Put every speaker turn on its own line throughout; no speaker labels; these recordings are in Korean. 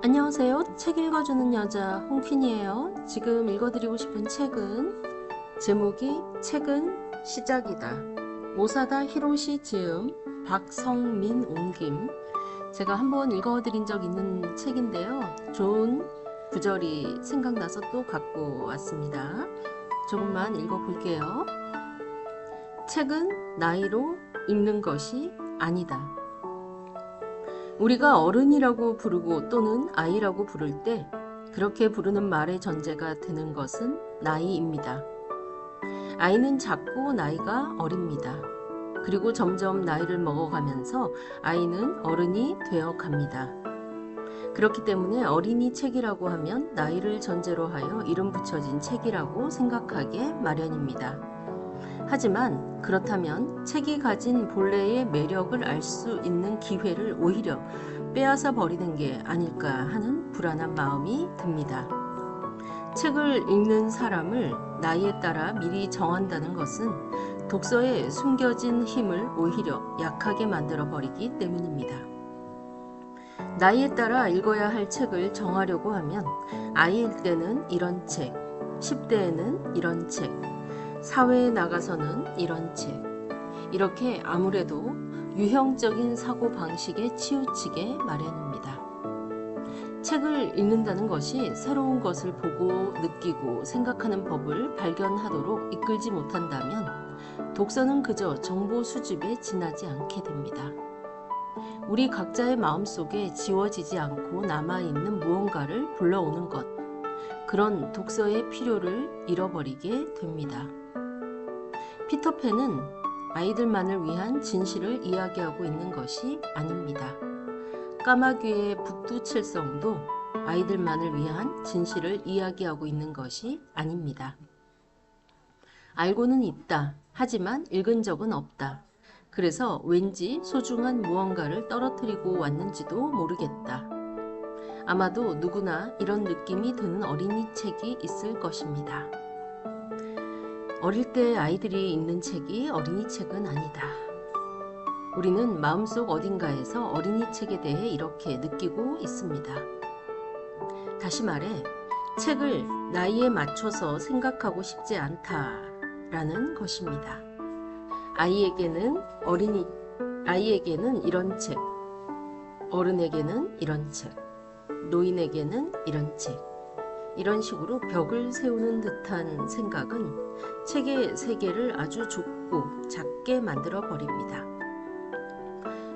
안녕하세요. 책 읽어주는 여자 홍퀸이에요. 지금 읽어드리고 싶은 책은 제목이 책은 시작이다. 모사다 히로시 지음, 박성민 옮김. 제가 한번 읽어드린 적 있는 책인데요. 좋은 구절이 생각나서 또 갖고 왔습니다. 조금만 읽어볼게요. 책은 나이로 읽는 것이 아니다. 우리가 어른이라고 부르고 또는 아이라고 부를 때 그렇게 부르는 말의 전제가 되는 것은 나이입니다. 아이는 작고 나이가 어립니다. 그리고 점점 나이를 먹어가면서 아이는 어른이 되어 갑니다. 그렇기 때문에 어린이 책이라고 하면 나이를 전제로 하여 이름 붙여진 책이라고 생각하게 마련입니다. 하지만 그렇다면 책이 가진 본래의 매력을 알 수 있는 기회를 오히려 빼앗아 버리는 게 아닐까 하는 불안한 마음이 듭니다. 책을 읽는 사람을 나이에 따라 미리 정한다는 것은 독서에 숨겨진 힘을 오히려 약하게 만들어 버리기 때문입니다. 나이에 따라 읽어야 할 책을 정하려고 하면 아이일 때는 이런 책, 10대에는 이런 책, 사회에 나가서는 이런 책, 이렇게 아무래도 유형적인 사고방식에 치우치게 마련입니다. 책을 읽는다는 것이 새로운 것을 보고 느끼고 생각하는 법을 발견하도록 이끌지 못한다면 독서는 그저 정보 수집에 지나지 않게 됩니다. 우리 각자의 마음속에 지워지지 않고 남아있는 무언가를 불러오는 것, 그런 독서의 필요를 잃어버리게 됩니다. 피터팬은 아이들만을 위한 진실을 이야기하고 있는 것이 아닙니다. 까마귀의 북두칠성도 아이들만을 위한 진실을 이야기하고 있는 것이 아닙니다. 알고는 있다. 하지만 읽은 적은 없다. 그래서 왠지 소중한 무언가를 떨어뜨리고 왔는지도 모르겠다. 아마도 누구나 이런 느낌이 드는 어린이 책이 있을 것입니다. 어릴 때 아이들이 읽는 책이 어린이 책은 아니다. 우리는 마음속 어딘가에서 어린이 책에 대해 이렇게 느끼고 있습니다. 다시 말해, 책을 나이에 맞춰서 생각하고 싶지 않다라는 것입니다. 아이에게는 이런 책, 어른에게는 이런 책, 노인에게는 이런 책, 이런 식으로 벽을 세우는 듯한 생각은 책의 세계를 아주 좁고 작게 만들어 버립니다.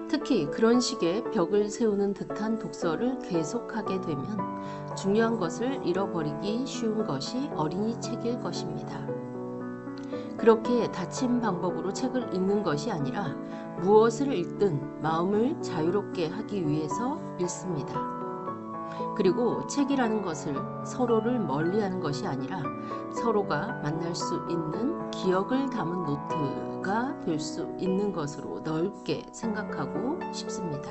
특히 그런 식의 벽을 세우는 듯한 독서를 계속하게 되면 중요한 것을 잃어버리기 쉬운 것이 어린이 책일 것입니다. 그렇게 닫힌 방법으로 책을 읽는 것이 아니라 무엇을 읽든 마음을 자유롭게 하기 위해서 읽습니다. 그리고 책이라는 것을 서로를 멀리하는 것이 아니라 서로가 만날 수 있는 기억을 담은 노트가 될 수 있는 것으로 넓게 생각하고 싶습니다.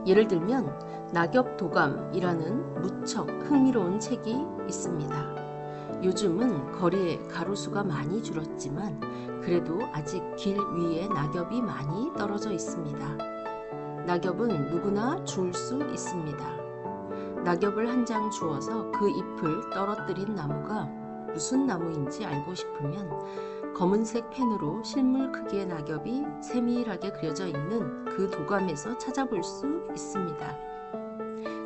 예를 들면 낙엽도감이라는 무척 흥미로운 책이 있습니다. 요즘은 거리에 가로수가 많이 줄었지만 그래도 아직 길 위에 낙엽이 많이 떨어져 있습니다. 낙엽은 누구나 주울 수 있습니다. 낙엽을 한 장 주워서 그 잎을 떨어뜨린 나무가 무슨 나무인지 알고 싶으면 검은색 펜으로 실물 크기의 낙엽이 세밀하게 그려져 있는 그 도감에서 찾아볼 수 있습니다.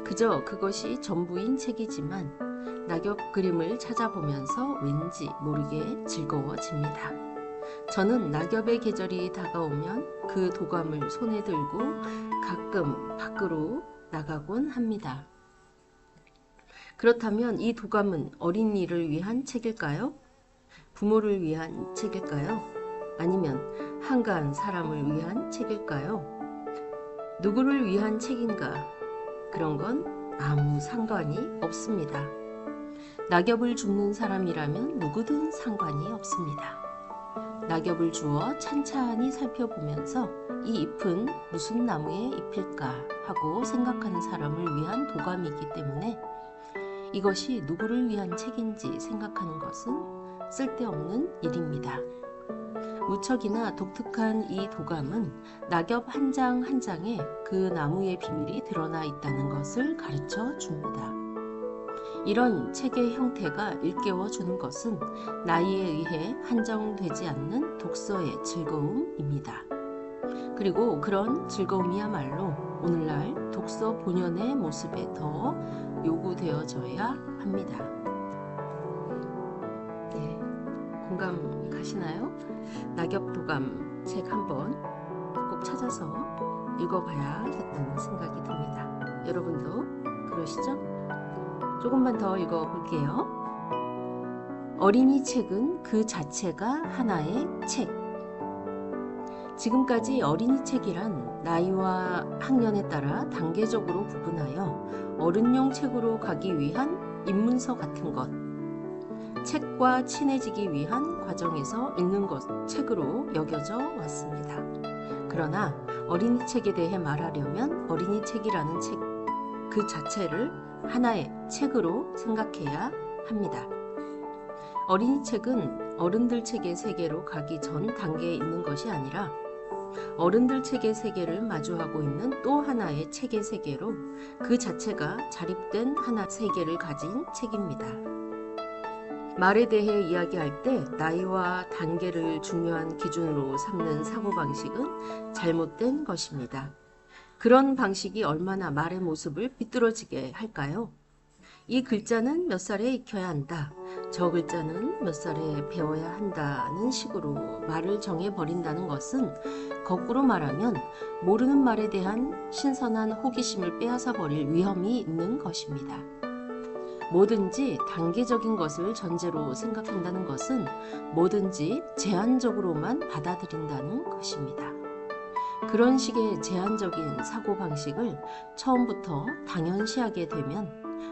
그저 그것이 전부인 책이지만 낙엽 그림을 찾아보면서 왠지 모르게 즐거워집니다. 저는 낙엽의 계절이 다가오면 그 도감을 손에 들고 가끔 밖으로 나가곤 합니다. 그렇다면 이 도감은 어린이를 위한 책일까요? 부모를 위한 책일까요? 아니면 한가한 사람을 위한 책일까요? 누구를 위한 책인가? 그런 건 아무 상관이 없습니다. 낙엽을 줍는 사람이라면 누구든 상관이 없습니다. 낙엽을 주워 찬찬히 살펴보면서 이 잎은 무슨 나무의 잎일까 하고 생각하는 사람을 위한 도감이기 때문에 이것이 누구를 위한 책인지 생각하는 것은 쓸데없는 일입니다. 무척이나 독특한 이 도감은 낙엽 한 장 한 장에 그 나무의 비밀이 드러나 있다는 것을 가르쳐 줍니다. 이런 책의 형태가 일깨워 주는 것은 나이에 의해 한정되지 않는 독서의 즐거움입니다. 그리고 그런 즐거움이야말로 오늘날 독서 본연의 모습에 더 요구되어져야 합니다. 네, 공감 가시나요? 낙엽도감 책 한번 꼭 찾아서 읽어봐야겠다는 생각이 듭니다. 여러분도 그러시죠? 조금만 더 읽어볼게요. 어린이 책은 그 자체가 하나의 책. 지금까지 어린이 책이란 나이와 학년에 따라 단계적으로 구분하여 어른용 책으로 가기 위한 입문서 같은 것, 책과 친해지기 위한 과정에서 읽는 것, 책으로 여겨져 왔습니다. 그러나 어린이 책에 대해 말하려면 어린이 책이라는 책 그 자체를 하나의 책으로 생각해야 합니다. 어린이 책은 어른들 책의 세계로 가기 전 단계에 있는 것이 아니라 어른들 책의 세계를 마주하고 있는 또 하나의 책의 세계로 그 자체가 자립된 하나 세계를 가진 책입니다. 말에 대해 이야기할 때 나이와 단계를 중요한 기준으로 삼는 사고방식은 잘못된 것입니다. 그런 방식이 얼마나 말의 모습을 비뚤어지게 할까요? 이 글자는 몇 살에 익혀야 한다. 저 글자는 몇 살에 배워야 한다는 식으로 말을 정해버린다는 것은 거꾸로 말하면 모르는 말에 대한 신선한 호기심을 빼앗아 버릴 위험이 있는 것입니다. 뭐든지 단계적인 것을 전제로 생각한다는 것은 뭐든지 제한적으로만 받아들인다는 것입니다. 그런 식의 제한적인 사고방식을 처음부터 당연시하게 되면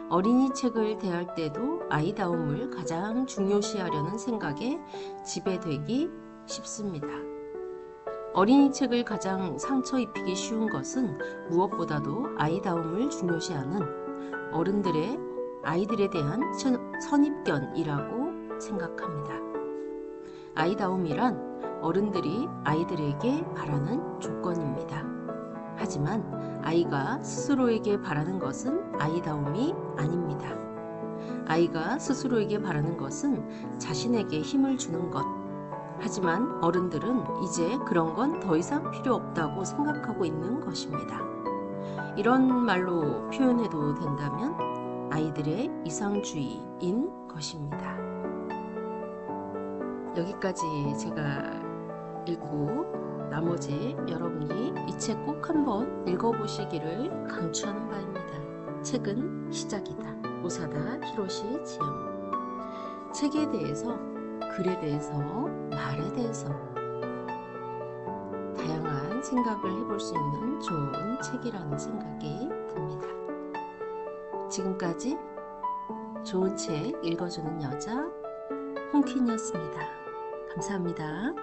어린이 책을 대할 때도 아이다움을 가장 중요시하려는 생각에 지배되기 쉽습니다. 어린이 책을 가장 상처 입히기 쉬운 것은 무엇보다도 아이다움을 중요시하는 어른들의 아이들에 대한 선입견이라고 생각합니다. 아이다움이란 어른들이 아이들에게 바라는 조건입니다. 하지만 아이가 스스로에게 바라는 것은 아이다움이 아닙니다. 아이가 스스로에게 바라는 것은 자신에게 힘을 주는 것. 하지만 어른들은 이제 그런 건 더 이상 필요 없다고 생각하고 있는 것입니다. 이런 말로 표현해도 된다면 아이들의 이상주의인 것입니다. 여기까지 제가 읽고 나머지 여러분이 이 책 꼭 한번 읽어보시기를 강추하는 바입니다. 책은 시작이다. 오사다 히로시 지엠. 책에 대해서, 글에 대해서, 말에 대해서 다양한 생각을 해볼 수 있는 좋은 책이라는 생각이 듭니다. 지금까지 좋은 책 읽어주는 여자 홍퀸이었습니다. 감사합니다.